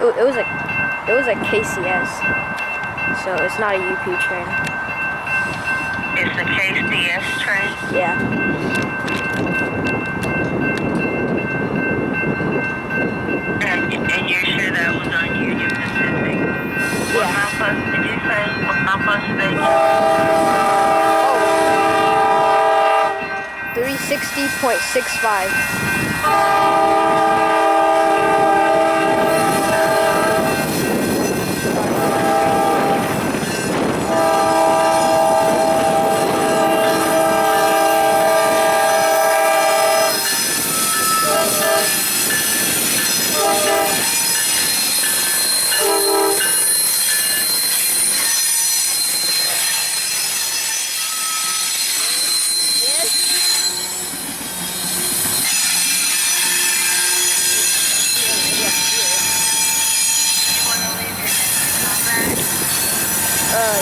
it was a KCS, so it's not a UP train. It's a KCS train? Yeah. And you're sure that was on Union Pacific? What Yeah. milepost did you say? What milepost did they do? 360.65.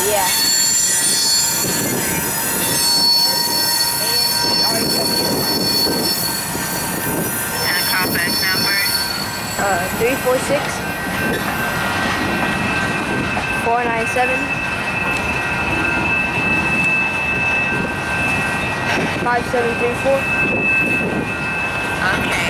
Yeah. And a compact number? 346 497 5734. Okay.